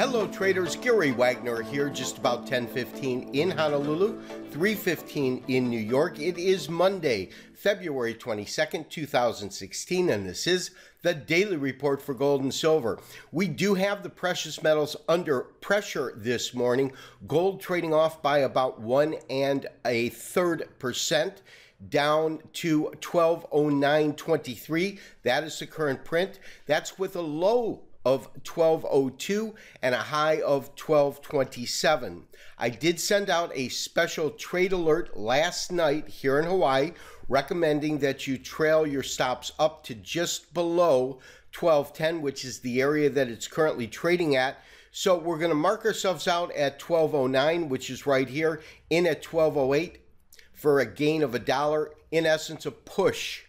Hello traders, Gary Wagner here, just about 10:15 in Honolulu, 3:15 in New York. It is Monday, February 22nd, 2016, and this is the Daily Report for Gold and Silver. We do have the precious metals under pressure this morning. Gold trading off by about 1 1/3%. Down to 1209.23. That is the current print. That's with a low of 1202 and a high of 1227. I did send out a special trade alert last night here in Hawaii recommending that you trail your stops up to just below 1210, which is the area that it's currently trading at. So we're going to mark ourselves out at 1209, which is right here, in at 1208 for a gain of $1, in essence a push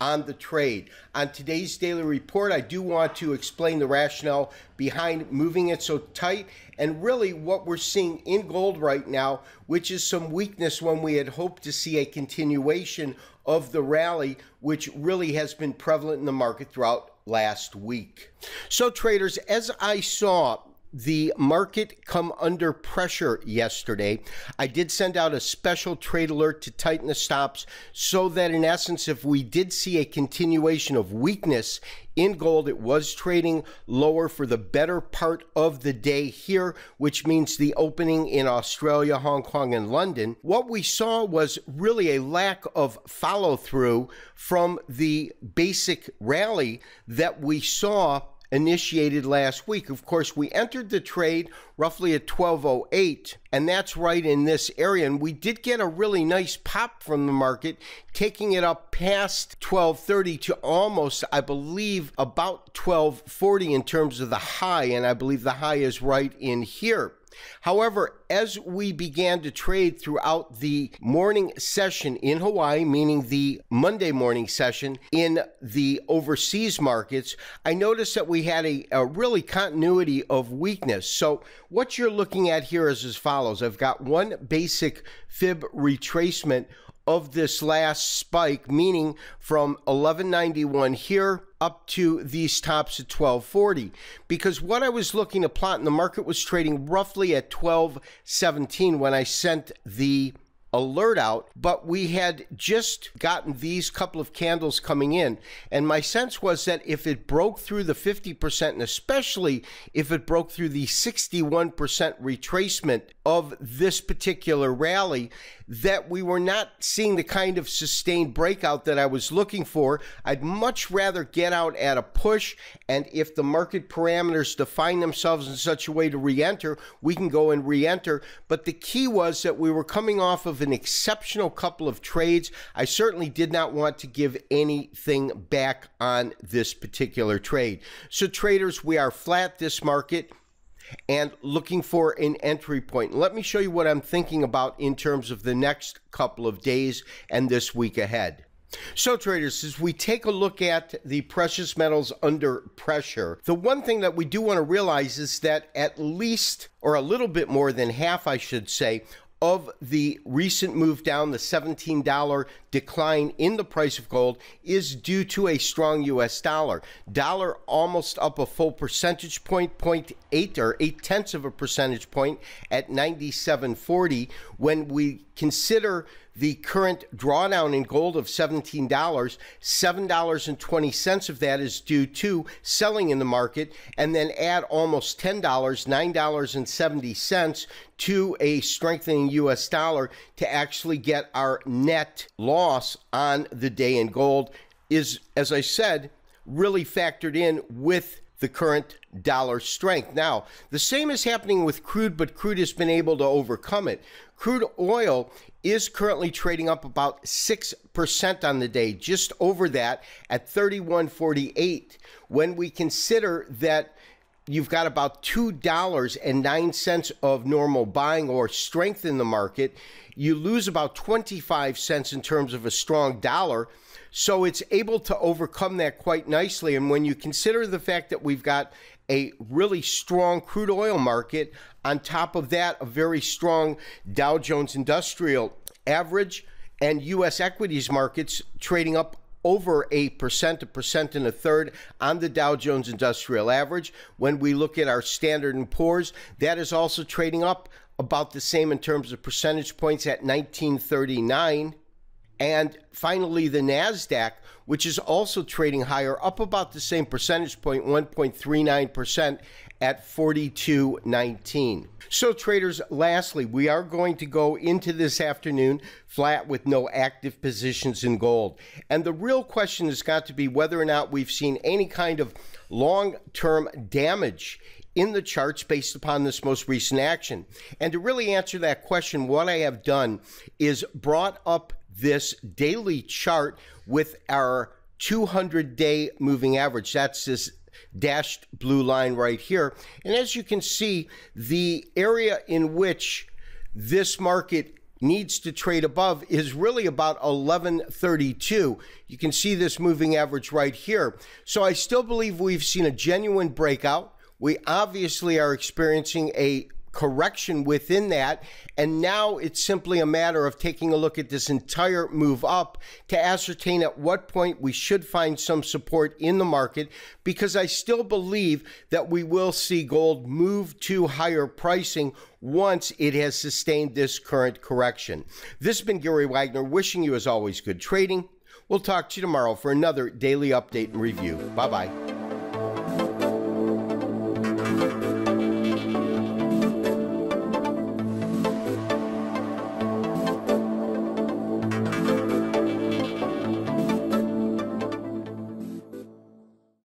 on the trade. On today's daily report, I do want to explain the rationale behind moving it so tight and really what we're seeing in gold right now, which is some weakness when we had hoped to see a continuation of the rally, which really has been prevalent in the market throughout last week. So traders, as I saw the market come under pressure yesterday, I did send out a special trade alert to tighten the stops so that in essence, if we did see a continuation of weakness in gold, it was trading lower for the better part of the day here, which means the opening in Australia, Hong Kong, and London. What we saw was really a lack of follow through from the basic rally that we saw initiated last week. Of course, we entered the trade roughly at 1208, and that's right in this area. And we did get a really nice pop from the market, taking it up past 1230 to almost, I believe, about 1240 in terms of the high. And I believe the high is right in here. However, as we began to trade throughout the morning session in Hawaii, meaning the Monday morning session in the overseas markets, I noticed that we had a really continuity of weakness. So what you're looking at here is as follows. I've got one basic fib retracement of this last spike, meaning from 1191 here up to these tops at 1240, because what I was looking to plot in the market was trading roughly at 1217 when I sent the alert out, but we had just gotten these couple of candles coming in, and my sense was that if it broke through the 50%, and especially if it broke through the 61% retracement of this particular rally, that we were not seeing the kind of sustained breakout that I was looking for. I'd much rather get out at a push, and if the market parameters define themselves in such a way to re-enter, we can go and re-enter. But the key was that we were coming off of an exceptional couple of trades. I certainly did not want to give anything back on this particular trade. So traders, we are flat this market and looking for an entry point. Let me show you what I'm thinking about in terms of the next couple of days and this week ahead. So traders, as we take a look at the precious metals under pressure, the one thing that we do want to realize is that at least, or a little bit more than half, I should say, of the recent move down, the $17 decline in the price of gold, is due to a strong US dollar. Dollar almost up a full percentage point, 0.8 or 0.8 of a percentage point at 97.40. When we consider the current drawdown in gold of $17, $7.20 of that is due to selling in the market, and then add almost $10, $9.70 to a strengthening US dollar to actually get our net loss on the day in gold is, as I said, really factored in with the current dollar strength. Now, the same is happening with crude, but crude has been able to overcome it. Crude oil is currently trading up about 6% on the day, just over that at 31.48. When we consider that you've got about $2.09 of normal buying or strength in the market, you lose about 25 cents in terms of a strong dollar. So it's able to overcome that quite nicely. And when you consider the fact that we've got a really strong crude oil market, on top of that, a very strong Dow Jones Industrial Average, and U.S. equities markets trading up over 8%, 1.33% on the Dow Jones Industrial Average. When we look at our Standard & Poor's, that is also trading up about the same in terms of percentage points at 1939. And finally, the NASDAQ, which is also trading higher, up about the same percentage point, 1.39% at 42.19. So traders, lastly, we are going to go into this afternoon flat with no active positions in gold. And the real question has got to be whether or not we've seen any kind of long-term damage in the charts based upon this most recent action. And to really answer that question, what I have done is brought up this daily chart with our 200-day moving average. That's this dashed blue line right here. And as you can see, the area in which this market needs to trade above is really about 1132. You can see this moving average right here. So I still believe we've seen a genuine breakout. We obviously are experiencing a correction within that, and now it's simply a matter of taking a look at this entire move up to ascertain at what point we should find some support in the market, because I still believe that we will see gold move to higher pricing once it has sustained this current correction. This has been Gary Wagner, wishing you as always good trading. We'll talk to you tomorrow for another daily update and review. Bye-bye.